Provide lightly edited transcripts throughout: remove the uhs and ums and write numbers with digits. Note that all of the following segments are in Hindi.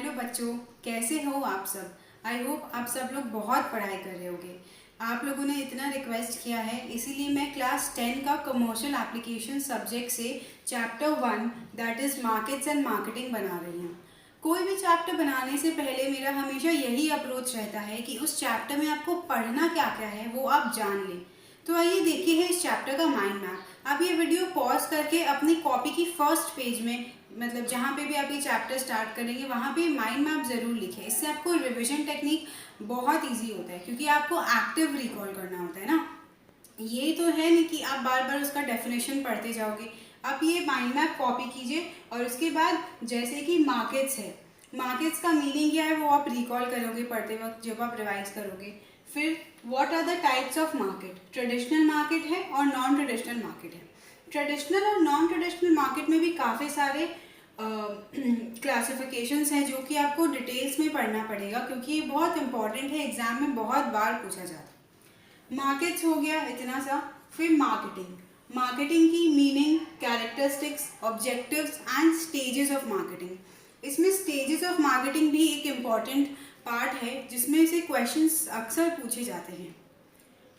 हेलो बच्चों, कैसे हो आप सब। आई होप आप सब लोग बहुत पढ़ाई कर रहे होगे। आप लोगों ने इतना रिक्वेस्ट किया है, इसीलिए मैं क्लास 10 का कमर्शियल एप्लीकेशन सब्जेक्ट से chapter 1 that is markets and marketing बना रही हूँ। कोई भी चैप्टर बनाने से पहले मेरा हमेशा यही अप्रोच रहता है कि उस चैप्टर में आपको पढ़ना क्या क्या है वो आप जान लें। तो आइए देखिए है इस चैप्टर का माइंड मैप। आप ये वीडियो पॉज करके अपनी कॉपी की फर्स्ट पेज में, मतलब जहाँ पे भी आप ये चैप्टर स्टार्ट करेंगे वहाँ पे माइंड मैप ज़रूर लिखें। इससे आपको रिविजन टेक्निक बहुत इजी होता है, क्योंकि आपको एक्टिव रिकॉल करना होता है ना। ये तो है नहीं कि आप बार बार उसका डेफिनेशन पढ़ते जाओगे। आप ये माइंड मैप कॉपी कीजिए और उसके बाद जैसे कि मार्केट्स है, मार्केट्स का मीनिंग क्या है वो आप रिकॉल करोगे पढ़ते वक्त जब आप रिवाइज करोगे। फिर what are the types of market, traditional market है और नॉन ट्रेडिशनल मार्केट है। ट्रेडिशनल और नॉन ट्रेडिशनल मार्केट में भी काफ़ी सारे क्लासिफिकेशंस हैं जो कि आपको डिटेल्स में पढ़ना पड़ेगा, क्योंकि ये बहुत इंपॉर्टेंट है, एग्जाम में बहुत बार पूछा जाता है। मार्केट्स हो गया इतना सा। फिर मार्केटिंग, मार्केटिंग की meaning, characteristics, objectives and stages of marketing. इसमें स्टेजेस ऑफ मार्केटिंग भी एक इम्पॉर्टेंट पार्ट है जिसमें से क्वेश्चंस अक्सर पूछे जाते हैं।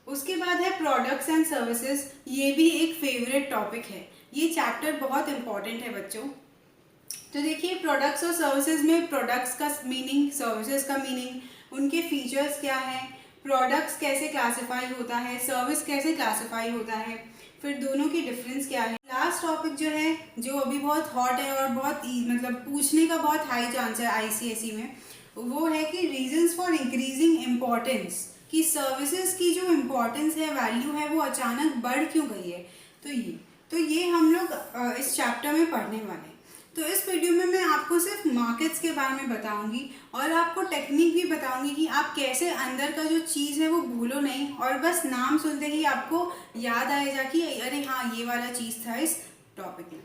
उसके बाद है प्रोडक्ट्स एंड सर्विसेज, ये भी एक फेवरेट टॉपिक है। ये चैप्टर बहुत इंपॉर्टेंट है बच्चों। तो देखिए प्रोडक्ट्स और सर्विसेज में प्रोडक्ट्स का मीनिंग, सर्विसेज का मीनिंग, उनके फीचर्स क्या है, प्रोडक्ट्स कैसे क्लासिफाई होता है, सर्विस कैसे क्लासिफाई होता है, फिर दोनों की डिफरेंस क्या है। लास्ट टॉपिक जो है, जो अभी बहुत हॉट है और बहुत मतलब पूछने का बहुत हाई चांस है आईसीएसई में, वो है कि रीजंस फॉर इंक्रीजिंग इम्पोर्टेंस, कि सर्विसेज की जो इम्पोर्टेंस है, वैल्यू है, वो अचानक बढ़ क्यों गई है। तो ये हम लोग इस चैप्टर में पढ़ने वाले हैं। तो इस वीडियो में मैं आपको सिर्फ मार्केट्स के बारे में बताऊंगी और आपको टेक्निक भी बताऊंगी कि आप कैसे अंदर का जो चीज़ है वो भूलो नहीं और बस नाम सुनते ही आपको याद आएगा कि अरे हाँ ये वाला चीज़ था इस टॉपिक में।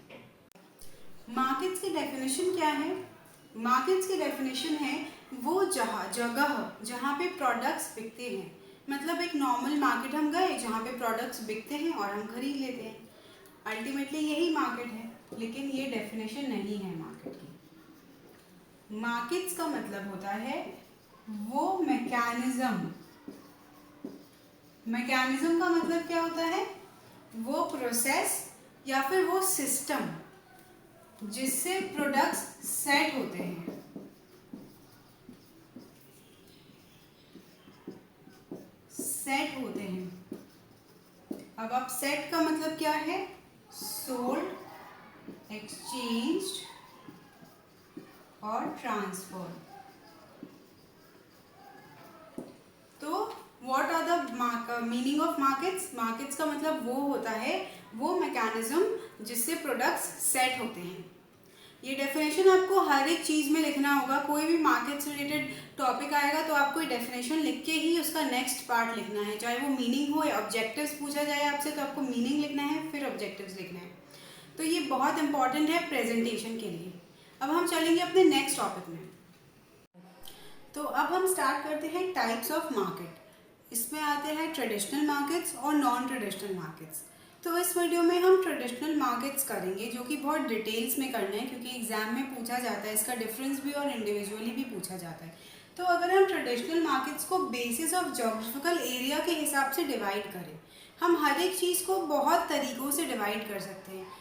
मार्केट्स की डेफिनेशन क्या है? मार्केट्स की डेफिनेशन है वो जहाँ पे प्रोडक्ट्स बिकते हैं। मतलब एक नॉर्मल मार्केट हम गए जहाँ पे प्रोडक्ट्स बिकते हैं और हम खरीद लेते हैं, अल्टीमेटली यही मार्केट है। लेकिन ये डेफिनेशन नहीं है मार्केट की। मार्केट्स का मतलब होता है वो मैकेनिज्म। मैकेनिज्म का मतलब क्या होता है? वो प्रोसेस या फिर वो सिस्टम जिससे प्रोडक्ट्स सेट होते हैं। सेट होते हैं। अब आप सेट का मतलब क्या है? सोल्ड, एक्सचेंज्ड और ट्रांसफर। तो what are the meaning of markets? Markets का मतलब वो होता है वो मैकेनिज्म जिससे प्रोडक्ट्स सेट होते हैं। ये डेफिनेशन आपको हर एक चीज़ में लिखना होगा। कोई भी मार्केट से रिलेटेड टॉपिक आएगा तो आपको ये डेफिनेशन लिख के ही उसका नेक्स्ट पार्ट लिखना है, चाहे वो मीनिंग हो या ऑब्जेक्टिव्स पूछा जाए आपसे तो आपको मीनिंग लिखना है फिर ऑब्जेक्टिव्स लिखना है। तो ये बहुत इंपॉर्टेंट है प्रेजेंटेशन के लिए। अब हम चलेंगे अपने नेक्स्ट टॉपिक में। तो अब हम स्टार्ट करते हैं टाइप्स ऑफ मार्केट। इसमें आते हैं ट्रेडिशनल मार्केट्स और नॉन ट्रेडिशनल मार्केट्स। तो इस वीडियो में हम ट्रेडिशनल मार्केट्स करेंगे, जो कि बहुत डिटेल्स में करना है क्योंकि एग्जाम में पूछा जाता है, इसका डिफरेंस भी और इंडिविजुअली भी पूछा जाता है। तो अगर हम ट्रेडिशनल मार्केट्स को बेसिस ऑफ जोग्राफिकल एरिया के हिसाब से डिवाइड करें, हम हर एक चीज़ को बहुत तरीक़ों से डिवाइड कर सकते हैं।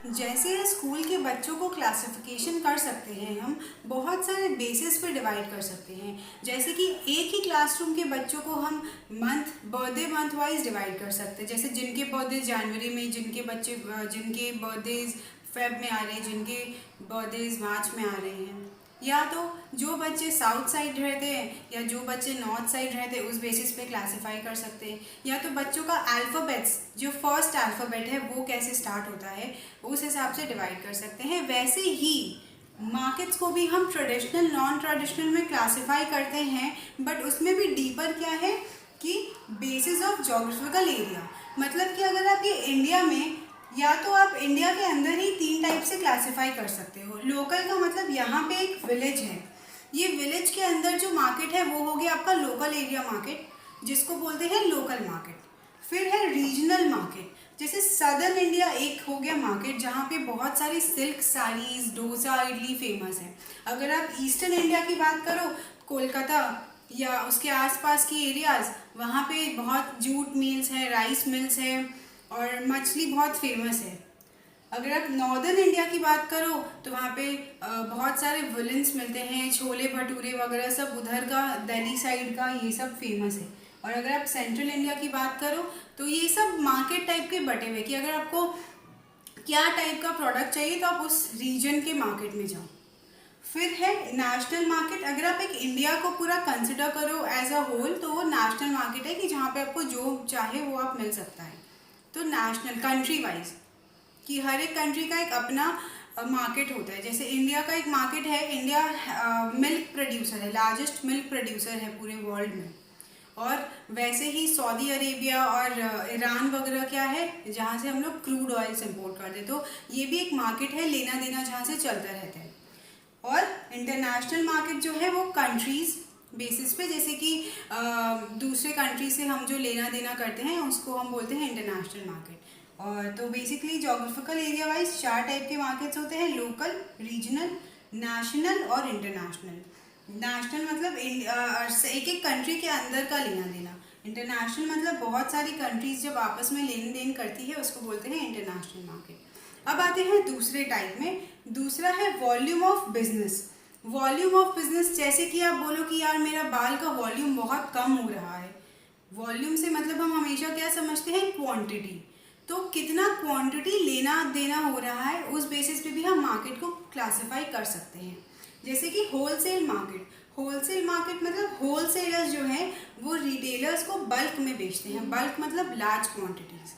जैसे स्कूल के बच्चों को क्लासिफिकेशन कर सकते हैं, हम बहुत सारे बेसिस पे डिवाइड कर सकते हैं। जैसे कि एक ही क्लासरूम के बच्चों को हम बर्थडे मंथ वाइज डिवाइड कर सकते हैं। जैसे जिनके बर्थडे जनवरी में, जिनके बर्थडेज फेब में आ रहे हैं, जिनके बर्थडेज मार्च में आ रहे हैं, या तो जो बच्चे साउथ साइड रहते हैं या जो बच्चे नॉर्थ साइड रहते हैं उस बेसिस पे क्लासिफाई कर सकते हैं। या तो बच्चों का अल्फ़ाबेट्स, जो फर्स्ट अल्फ़ाबेट है वो कैसे स्टार्ट होता है उस हिसाब से डिवाइड कर सकते हैं। वैसे ही मार्केट्स को भी हम ट्रेडिशनल नॉन ट्रेडिशनल में क्लासिफाई करते हैं, बट उसमें भी डीपर क्या है कि बेसिस ऑफ जोग्राफिकल एरिया। मतलब कि अगर आप ये इंडिया में, या तो आप इंडिया के अंदर ही 3 टाइप से क्लासिफाई कर सकते हो। लोकल का मतलब यहाँ पे एक विलेज है, ये विलेज के अंदर जो मार्केट है वो हो गया आपका लोकल एरिया मार्केट, जिसको बोलते हैं लोकल मार्केट। फिर है रीजनल मार्केट, जैसे सदर्न इंडिया एक हो गया मार्केट जहाँ पे बहुत सारी सिल्क साड़ीज, डोसा, इडली फेमस है। अगर आप ईस्टर्न इंडिया की बात करो, कोलकाता या उसके आसपास की एरियाज, वहाँ पे बहुत जूट मिल्स है, राइस मिल्स है और मछली बहुत फेमस है। अगर आप नॉर्दर्न इंडिया की बात करो तो वहाँ पे बहुत सारे वुलेंस मिलते हैं, छोले भटूरे वगैरह सब उधर का, दिल्ली साइड का ये सब फेमस है। और अगर आप सेंट्रल इंडिया की बात करो तो ये सब मार्केट टाइप के बटे हुए कि अगर आपको क्या टाइप का प्रोडक्ट चाहिए तो आप उस रीजन के मार्केट में जाओ। फिर है नेशनल मार्केट। अगर आप एक इंडिया को पूरा कंसिडर करो एज अ होल तो वो नेशनल मार्केट है कि जहाँ पे आपको जो चाहे वो आप मिल सकता है। तो नेशनल कंट्री वाइज कि हर एक कंट्री का एक अपना मार्केट होता है। जैसे इंडिया का एक मार्केट है, इंडिया मिल्क प्रोड्यूसर है, लार्जेस्ट मिल्क प्रोड्यूसर है पूरे वर्ल्ड में। और वैसे ही सऊदी अरेबिया और ईरान वगैरह क्या है जहाँ से हम लोग क्रूड ऑयल्स इंपोर्ट करते हैं, तो ये भी एक मार्केट है, लेना देना जहाँ से चलता रहता है। और इंटरनेशनल मार्केट जो है वो कंट्रीज बेसिस पे, जैसे कि दूसरे कंट्री से हम जो लेना देना करते हैं उसको हम बोलते हैं इंटरनेशनल मार्केट। और तो basically geographical area wise 4 type के मार्केट्स होते हैं, लोकल, रीजनल, नेशनल और इंटरनेशनल। नेशनल मतलब एक एक कंट्री के अंदर का लेना देना। इंटरनेशनल मतलब बहुत सारी कंट्रीज जब आपस में लेन देन करती है उसको बोलते हैं इंटरनेशनल मार्केट। अब आते हैं दूसरे टाइप में। दूसरा है volume of business. Volume of business, जैसे कि आप बोलो कि यार मेरा बाल का वॉल्यूम बहुत कम हो रहा है। वॉल्यूम से मतलब हम हमेशा क्या समझते हैं, क्वांटिटी। तो कितना क्वांटिटी लेना देना हो रहा है उस बेसिस पे भी हम मार्केट को क्लासिफाई कर सकते हैं। जैसे कि होलसेल मार्केट। होलसेल मार्केट मतलब होलसेलर्स जो हैं वो रिटेलर्स को बल्क में बेचते हैं। बल्क मतलब लार्ज क्वांटिटीज।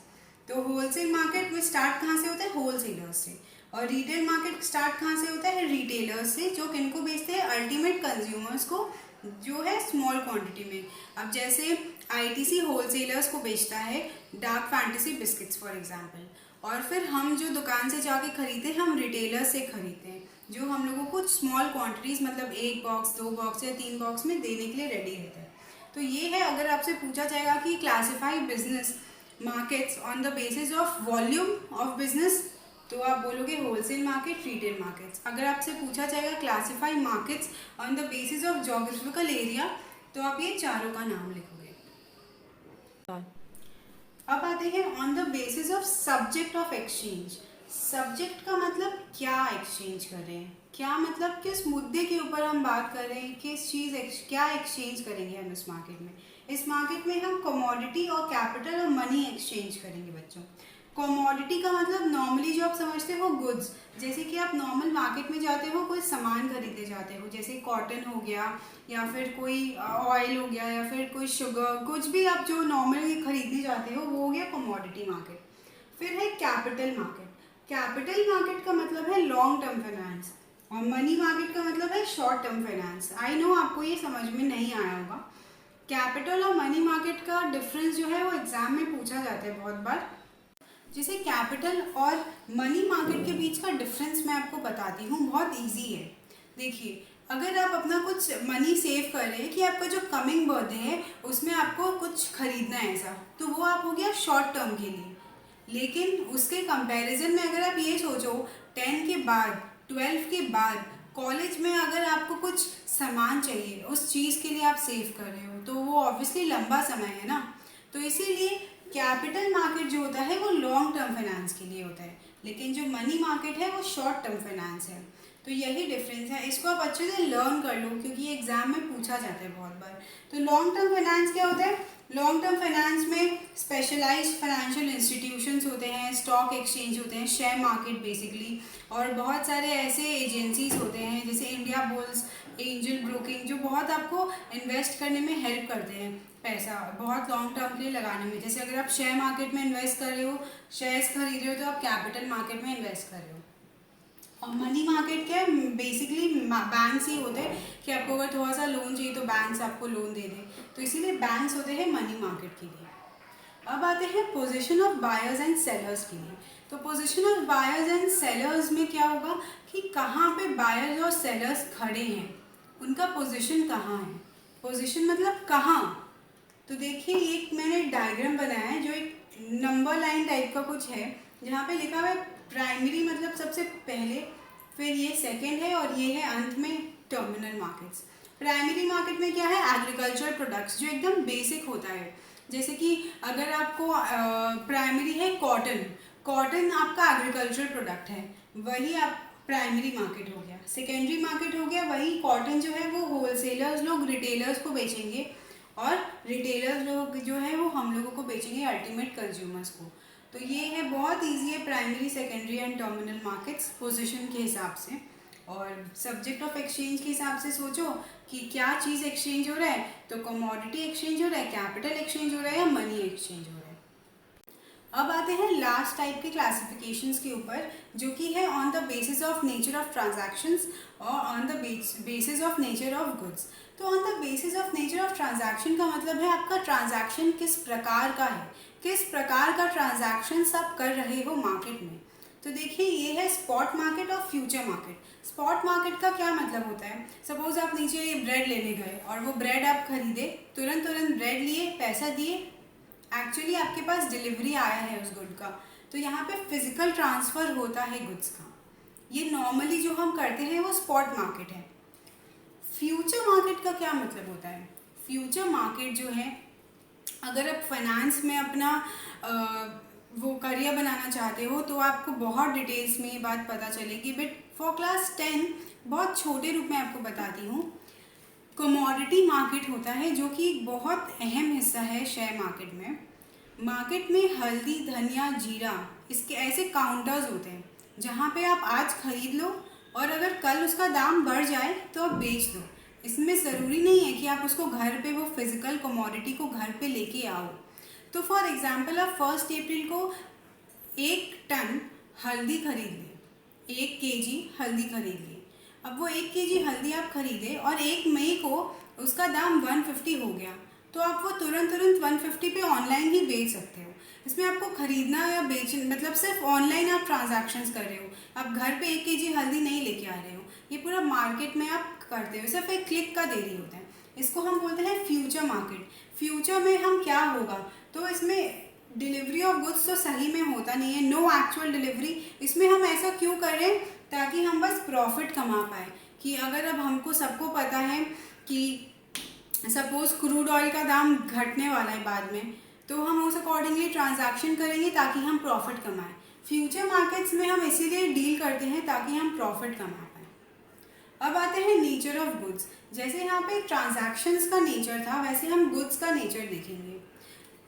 तो होलसेल मार्केट में स्टार्ट कहाँ से होता है, होलसेलर्स से। और रिटेल मार्केट स्टार्ट कहाँ से होता है, रिटेलर्स से, जो किनको बेचते हैं, अल्टीमेट कंज्यूमर्स को, जो है स्मॉल क्वांटिटी में। अब जैसे आईटीसी होलसेलर्स को बेचता है dark fantasy biscuits for example, और फिर हम जो दुकान से जाके खरीदते हैं हम रिटेलर्स से खरीदते हैं, जो हम लोगों को स्मॉल क्वांटिटीज मतलब 1 बॉक्स, 2 बॉक्स या 3 बॉक्स में देने के लिए रेडी रहता है। तो ये है, अगर आपसे पूछा जाएगा कि classify business markets on the basis of volume of business, तो आप बोलोगे होलसेल मार्केट, रिटेल मार्केट्स। अगर आपसे पूछा जाएगा classify markets on the basis of geographical area, तो आप ये चारों का नाम लिखोगे। अब आते हैं on the basis of subject of exchange. Subject का मतलब क्या एक्सचेंज कर रहे हैं, क्या मतलब किस मुद्दे के ऊपर हम बात कर रहे हैं, किस चीज़ क्या एक्सचेंज करेंगे हम इस मार्केट में। इस मार्केट में हम कमोडिटी और कैपिटल और मनी एक्सचेंज करेंगे बच्चों। कमोडिटी का मतलब नॉर्मली जो आप समझते हो गुड्स, जैसे कि आप नॉर्मल मार्केट में जाते हो, कोई सामान खरीदने जाते हो, जैसे कॉटन हो गया या फिर कोई ऑयल हो गया या फिर कोई शुगर, कुछ भी आप जो नॉर्मली खरीदने जाते हो वो हो गया कमोडिटी मार्केट। फिर है कैपिटल मार्केट। कैपिटल मार्केट का मतलब है लॉन्ग टर्म फाइनेंस, और मनी मार्केट का मतलब है short term finance. I know आपको ये समझ में नहीं आया होगा। कैपिटल और मनी मार्केट का डिफरेंस जो है वो एग्जाम में पूछा जाता है बहुत बार। जैसे कैपिटल और मनी मार्केट के बीच का डिफरेंस मैं आपको बताती हूँ, बहुत इजी है। देखिए, अगर आप अपना कुछ मनी सेव कर रहे हैं कि आपका जो कमिंग बर्थडे है उसमें आपको कुछ खरीदना है ऐसा, तो वो आप हो गया शॉर्ट टर्म के लिए। लेकिन उसके कंपैरिजन में अगर आप ये सोचो 10 के बाद, 12 के बाद, कॉलेज में अगर आपको कुछ सामान चाहिए, उस चीज़ के लिए आप सेव कर रहे हो, तो वो ऑब्वियसली लंबा समय है ना। तो इसीलिए कैपिटल मार्केट जो होता है वो लॉन्ग टर्म फाइनेंस के लिए होता है, लेकिन जो मनी मार्केट है वो शॉर्ट टर्म फाइनेंस है। तो यही डिफरेंस है, इसको आप अच्छे से लर्न कर लो क्योंकि ये एग्जाम में पूछा जाता है बहुत बार। तो लॉन्ग टर्म फाइनेंस क्या होता है, लॉन्ग टर्म फाइनेंस में स्पेशलाइज्ड फाइनेंशियल इंस्टीट्यूशंस होते हैं, स्टॉक एक्सचेंज होते हैं, शेयर मार्केट बेसिकली, और बहुत सारे ऐसे एजेंसीज होते हैं जैसे इंडिया बुल्स, एंजल ब्रोकिंग, जो बहुत आपको इन्वेस्ट करने में हेल्प करते हैं, पैसा बहुत लॉन्ग टर्म के लिए लगाने में। जैसे अगर आप शेयर मार्केट में इन्वेस्ट कर रहे हो, शेयर्स खरीद रहे हो, तो आप कैपिटल मार्केट में इन्वेस्ट कर रहे हो। और मनी मार्केट क्या है, बेसिकली बैंक्स ही होते हैं कि आपको अगर थोड़ा सा लोन चाहिए तो बैंक्स आपको लोन दे दें, तो इसीलिए बैंक्स होते हैं मनी मार्केट के लिए। अब आते हैं position of buyers and sellers के लिए। तो position of buyers and sellers में क्या होगा कि कहाँ पे बायर्स और सेलर्स खड़े हैं, उनका पोजीशन कहाँ है। पोजीशन मतलब कहाँ। तो देखिए, एक मैंने डायग्राम बनाया है जो एक नंबर लाइन टाइप का कुछ है जहाँ पे लिखा हुआ है प्राइमरी मतलब सबसे पहले, फिर ये सेकेंड है और ये है अंत में टर्मिनल मार्केट्स। प्राइमरी मार्केट में क्या है, एग्रीकल्चर प्रोडक्ट्स जो एकदम बेसिक होता है। जैसे कि अगर आपको प्राइमरी है कॉटन, कॉटन आपका एग्रीकल्चर प्रोडक्ट है, वही आप प्राइमरी मार्केट हो गया। सेकेंडरी मार्केट हो गया वही कॉटन जो है वो होलसेलर्स लोग रिटेलर्स को बेचेंगे, और रिटेलर्स लोग जो है वो हम लोगों को बेचेंगे अल्टीमेट कंज्यूमर्स को। तो ये है, बहुत इजी है primary, secondary and terminal markets position के हिसाब से। और सब्जेक्ट ऑफ एक्सचेंज के हिसाब से सोचो कि क्या चीज़ एक्सचेंज हो रहा है, तो कमोडिटी एक्सचेंज हो रहा है, कैपिटल एक्सचेंज हो रहा है, या मनी एक्सचेंज हो रहा है। अब आते हैं लास्ट टाइप के क्लासिफिकेशंस के ऊपर, जो कि है on the basis of nature of transactions और on the basis of nature of goods. तो on the basis of nature of transaction का मतलब है आपका ट्रांजैक्शन किस प्रकार का है, किस प्रकार का ट्रांजैक्शंस आप कर रहे हो मार्केट में। तो देखिए ये है स्पॉट मार्केट और फ्यूचर मार्केट। स्पॉट मार्केट का क्या मतलब होता है, सपोज आप नीचे ब्रेड लेने गए और वो ब्रेड आप खरीदे, तुरंत ब्रेड लिए, पैसा दिए, एक्चुअली आपके पास डिलीवरी आया है उस गुड का, तो यहाँ पे फिजिकल ट्रांसफ़र होता है गुड्स का। ये नॉर्मली जो हम करते हैं वो स्पॉट मार्केट है। फ्यूचर मार्केट का क्या मतलब होता है, फ्यूचर मार्केट जो है, अगर आप फाइनेंस में अपना वो करियर बनाना चाहते हो तो आपको बहुत डिटेल्स में ये बात पता चलेगी, बट फॉर क्लास 10 बहुत छोटे रूप में आपको बताती हूँ। कमोडिटी मार्केट होता है जो कि बहुत अहम हिस्सा है शेयर मार्केट में। मार्केट में हल्दी, धनिया, जीरा, इसके ऐसे काउंटर्स होते हैं जहाँ पे आप आज खरीद लो और अगर कल उसका दाम बढ़ जाए तो आप बेच दो। इसमें ज़रूरी नहीं है कि आप उसको घर पे वो फिज़िकल कमोडिटी को घर पे लेके आओ। तो फॉर एग्ज़ाम्पल आप 1 अप्रैल को 1 टन हल्दी खरीद लें, 1 केजी हल्दी खरीद ली। अब वो 1 केजी हल्दी आप खरीदे और 1 मई को उसका दाम 150 हो गया, तो आप वो तुरंत 150 पे ऑनलाइन ही बेच सकते हो। इसमें आपको खरीदना या बेचना मतलब सिर्फ ऑनलाइन आप ट्रांजैक्शंस कर रहे हो, आप घर पे 1 केजी हल्दी नहीं लेके आ रहे हो। ये पूरा मार्केट में आप करते हो, सिर्फ एक क्लिक का देरी होता है। इसको हम बोलते हैं फ्यूचर मार्केट। फ्यूचर में हम क्या होगा, तो इसमें डिलीवरी ऑफ गुड्स तो सही में होता नहीं है, नो एक्चुअल डिलीवरी। इसमें हम ऐसा क्यों कर रहे हैं, ताकि हम बस प्रॉफिट कमा पाए। कि अगर अब हमको सबको पता है कि सपोज क्रूड ऑयल का दाम घटने वाला है बाद में, तो हम उस अकॉर्डिंगली ट्रांजैक्शन करेंगे ताकि हम प्रॉफिट कमाएं। फ्यूचर मार्केट्स में हम इसीलिए डील करते हैं ताकि हम प्रॉफिट कमा पाएँ। अब आते हैं नेचर ऑफ गुड्स। जैसे यहाँ पे ट्रांजैक्शंस का नेचर था, वैसे हम गुड्स का नेचर देखेंगे।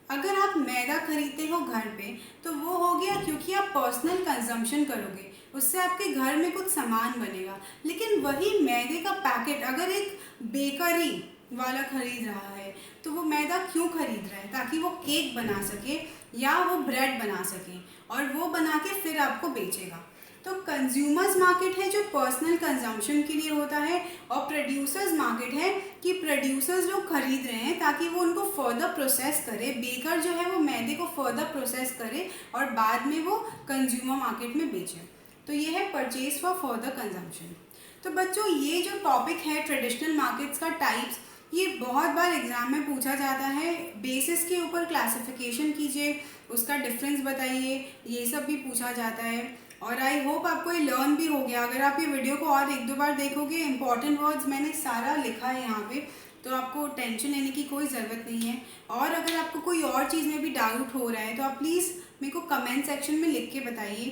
अगर आप मैदा खरीदते हो घर पे तो वो हो गया क्योंकि आप पर्सनल कंजम्पशन करोगे, उससे आपके घर में कुछ सामान बनेगा। लेकिन वही मैदे का पैकेट अगर एक बेकरी वाला खरीद रहा है तो वो मैदा क्यों खरीद रहा है, ताकि वो केक बना सके या वो ब्रेड बना सके, और वो बना के फिर आपको बेचेगा। तो कंज्यूमर्स मार्केट है जो पर्सनल कंजम्पशन के लिए होता है, और प्रोड्यूसर्स मार्केट है कि प्रोड्यूसर्स लोग खरीद रहे हैं ताकि वो उनको फर्दर प्रोसेस करे। बेकर जो है वो मैदे को फर्दर प्रोसेस करे और बाद में वो कंज्यूमर मार्केट में बेचे। तो ये है परचेज फॉर फर्दर कंजम्पशन। तो बच्चों ये जो टॉपिक है ट्रेडिशनल मार्केट्स का टाइप्स, ये बहुत बार एग्जाम में पूछा जाता है। बेसिस के ऊपर क्लासिफिकेशन कीजिए, उसका डिफरेंस बताइए, ये सब भी पूछा जाता है। और आई होप आपको ये लर्न भी हो गया। अगर आप ये वीडियो को और 1-2 बार देखोगे, इंपॉर्टेंट वर्ड्स मैंने सारा लिखा है यहाँ पे, तो आपको टेंशन लेने की कोई ज़रूरत नहीं है। और अगर आपको कोई और चीज़ में भी डाउट हो रहा है तो आप प्लीज़ मेरे को कमेंट सेक्शन में लिख के बताइए।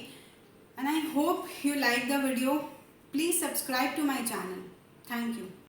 And I hope you like the video. Please subscribe to my channel.